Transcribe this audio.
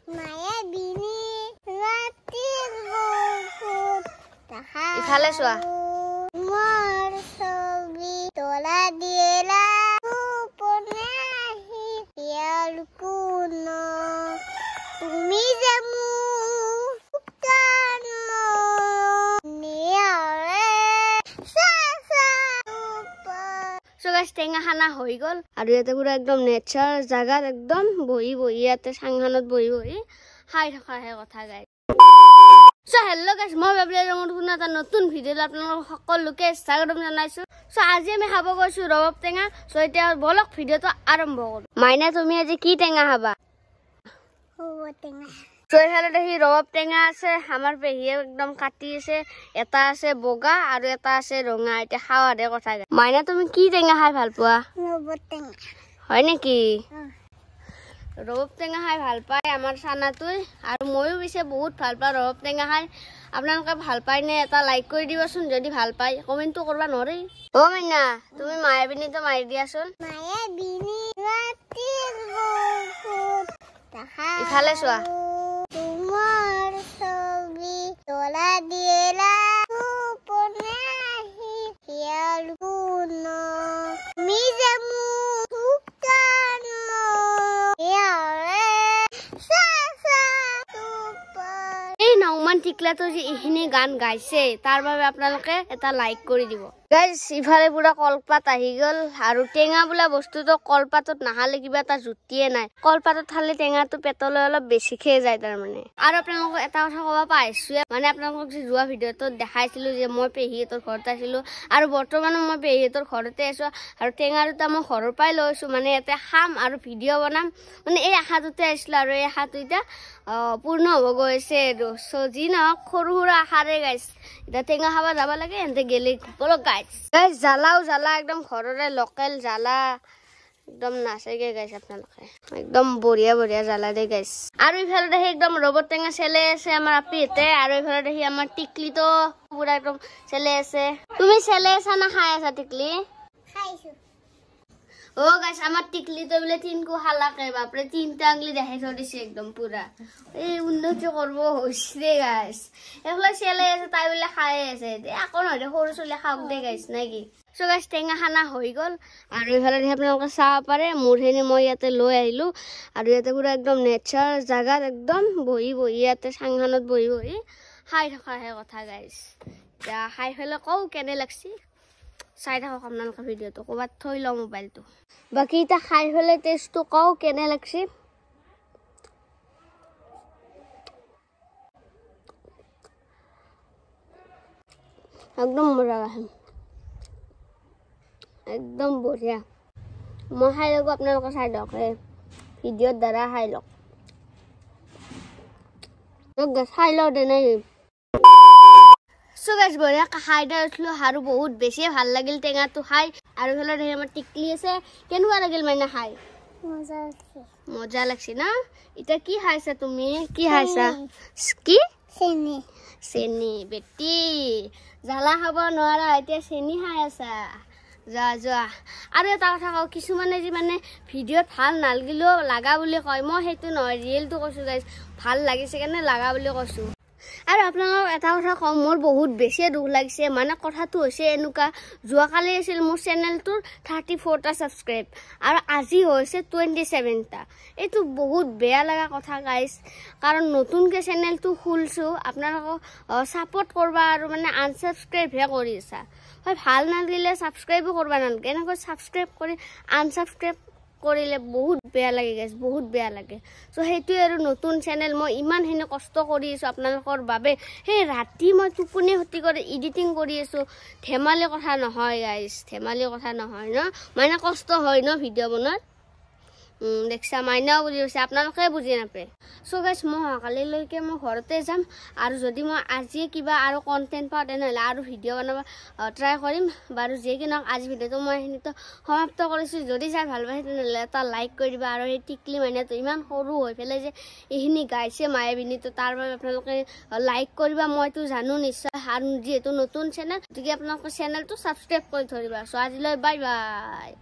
মায়াবিনী ৰাতিৰ বুকুত ইফালে চোৱা মোৰ ছবি তোলা দিলা সপোনে আহি ইয়াৰ কোন তুমি যে মোৰ প্ৰাণ নিয়াৰে So guys, টেঙা খানা হৈ গল আৰু ইয়াতে পুৰা একদম নেচাৰ জাগাত একদম বহি ইয়াতে চাংখানত বহি খাই থকাহে কথা গাইজ So hello guys, মই ভাবিলে মোৰ কোনো এটা নতুন ভিডিঅ' আপোনালোক সকলোকে স্বাগতম জনাইছো So আজি আমি খাব গৈছো ৰবাব টেঙা So এতিয়া বলক ভিডিঅ'টো আৰম্ভ কৰো মাইনা তুমি আজি কি টেঙা খাবা ৰবাব টেঙা So এফালে দেখি ৰবাব টেঙা আছে আমাৰ পেহিয়ে একদম কাটি আছে এটা আছে বগা আৰু এটা আছে ৰঙা এটা খাওয়াৰে কথা গায় মাইনা তুমি কি টেঙা খাই ভাল পোৱা ৰবাব টেঙা হয় নেকি ৰবাব টেঙা খাই ভাল পায় আমাৰ সানাতুই আৰু মইও বিছে বহুত ভাল পাওঁ ৰবাব টেঙা খাই আপোনালোকে ভাল পায় নে এটা লাইক কৰি দিবাচোন যদি ভাল পায় কমেন্টটো কৰবা নৰে ও মাইনা তুমি মায়াবিনীটো মাৰি দিয়াচোন মায়াবিনী ৰাতিৰ বুকুত ইফালে চোৱা তোমাৰ ছবি তোলা দিলা সপোনে আহি ইয়াৰ কোন তুমি যে মোৰ প্ৰাণ এই নমান টিকলাটো যে এইখিনি গান গাইছে তাৰ বাবে আপোনালোকে এটা লাইক কৰি দিব গাইজ ইফালে পুৰা কলপাত আহি গল আৰু টেঙা বোলা বস্তুটো কলপাতত নাহালে কিবা এটা জুতিয়ে নাই কলপাতত খালে টেঙাটো পেটলৈ অলপ বেছিকে যায় তাৰ মানে আৰু আপোনালোকক এটা কথা ক'ব পাইছো মানে আপোনালোকক যে যোৱা ভিডিঅ'টো দেখাইছিলো যে মই পেহীহঁতৰ ঘৰত আছিলো আৰু বৰ্তমান মই পেহীহঁতৰ ঘৰতে আছো আৰু টেঙা দুটা মই ঘৰৰ পৰাই লৈছো মানে ইয়াতে খাম আৰু ভিডিঅ' বনাম মানে এই আশাটোতে আহিছিলো আৰু এই আশাটো এতিয়া পূৰ্ণ হ'ব গৈছে যি নহওক সৰু সুৰা আশাৰে গাইছ এতিয়া টেঙা খাব যাব লাগে এনতে গেলে বলক গাইছ গাইছ জ্বালাও জ্বালা একদম ঘৰৰে লোকেল জ্বালা একদম নাচেগে গাইছ আপোনালোকে একদম বঢ়িয়া বঢ়িয়া জ্বালা দে গাইছ আৰু ইফালে দেখি একদম ৰবাব টেঙা চেলে আছে আমাৰ আপিহঁতে আৰু ইফালে দেখি আমাৰ টিকলিটো পুৰা একদম চেলে আছে তুমি চেলে আছা না খাই আছা টিকলি খাইছো ও গাইস আমার টিকলি তো বলে তিনকো হালাকে বাপরে তিনটা আঙ্গুলি দেখাই দিছে একদম পুরা এই উন্নতি করব হইছে গাইস এগুলা ছেলে আছে তাই বলে খাই আছে এখন হইছে সরু চলে খাওক দে গাইস নাকি সো গাইস টেঙা খানা হৈ গল আৰু ইফালে আপোনালোকে চাব পাৰে মোৰহেনি মই ইয়াতে লৈ আহিলো আৰু ইয়াতে পুৰা একদম নেচাৰ জাগাত একদম বহি ইয়াতে চাংখানত বহি খাই থকাহে কথা গাইস যা খাই ফেলে কও কেনে লাগছি চাই থাকক আপোনালোকে ভিডিঅ'টো ক'বাত থৈ লওঁ মোবাইলটো বাকি এটা খাই ফেলে টেষ্টটো কও কেনে লাগছি একদম মজা লাগে একদম বঢ়িয়া মই খাই লাগো আপোনালোকে চাই লওক ভিডিঅ'ৰ দ্বাৰা খাই লওক খাই লওঁ দে নাই So guys, বঢ়িয়া খাই দিলো আৰু বহুত বেছি ভাল লাগিল টেঙাটো খাই আৰু হলে দেখি আমাৰ টিকলি আছে কেনেকুৱা লাগিল মানে খাই মজা লাগছে না এটা কি খাইছা তুমি কি খাইছা কি চেনি বেটি জ্বালা খাব নোৱাৰা এতিয়া চেনি খাই আছা যোৱা আৰু এটা কথা কওঁ কিছুমানে যে মানে ভিডিঅ'ত ভাল নালাগিলেও লাগা বুলি কয় মই সেইটো নহয় ৰিয়েলটো কৈছো গাইজ ভাল লাগিছে কাৰণে লাগা বুলি কৈছো আৰু আপোনালোকক এটা কথা কওঁ মোৰ বহুত বেছি দুখ লাগিছে মানে কথাটো হৈছে এনেকুৱা যোৱাকালি আছিল মোৰ চেনেলটোৰ 34টা ছাবস্ক্ৰাইব আৰু আজি হৈছে 27টা এইটো বহুত বেয়া লগা কথা গাইজ কাৰণ নতুনকৈ চেনেলটো খুলছো আপোনালোকক ছাপোৰ্ট কৰবা আৰু মানে আনছাবস্ক্ৰাইব হে কৰি আছা হয় ভাল নালাগিলে ছাবস্ক্ৰাইবো কৰবা নালাগে এনেকৈ ছাবস্ক্ৰাইব কৰি আনছাবস্ক্ৰাইব কৰিলে বহুত বেয়া লাগে গাইজ বহুত বেয়া লাগে সো হেতু আৰু নতুন চেনেল মই ইমান হেনে কষ্ট কৰি আছো আপোনালোকৰ বাবে হে ৰাতি মই টোপনি হতি কৰি এডিটিং কৰি আছো ধেমালি কথা নহয় গাইজ ধেমালি কথা নহয় ন মানে কষ্ট হয় ন ভিডিঅ' বনোৱাত দেখছা মাইনাও বুজি পাইছে আপোনালোকে বুজি নাপায় সো গাইজ মই কালিলৈকে মই ঘৰতে যাম আৰু যদি মই আজি কিবা আৰু কন্টেন্ট পাওঁ তেনেহ'লে আৰু ভিডিঅ' বনাব ট্ৰাই কৰিম বাৰু যে কি নহওক আজি ভিডিঅ'টো মই এইখিনিতে সমাপ্ত কৰিছোঁ যদি চাই ভাল পাইছে তেনেহ'লে এটা লাইক কৰি দিবা আৰু এই টিকলি মাইনাটো ইমান সৰু হৈ পেলাই যে এইখিনি গাইছে মায়াবিনীটো তাৰ বাবে আপোনালোকে লাইক কৰিবা মইতো জানো নিশ্চয় আৰু যিহেতু নতুন চেনেল গতিকে আপোনালোকৰ চেনেলটো ছাবস্ক্ৰাইব কৰি থৈ দিবা সো আজিলৈ বাই বাই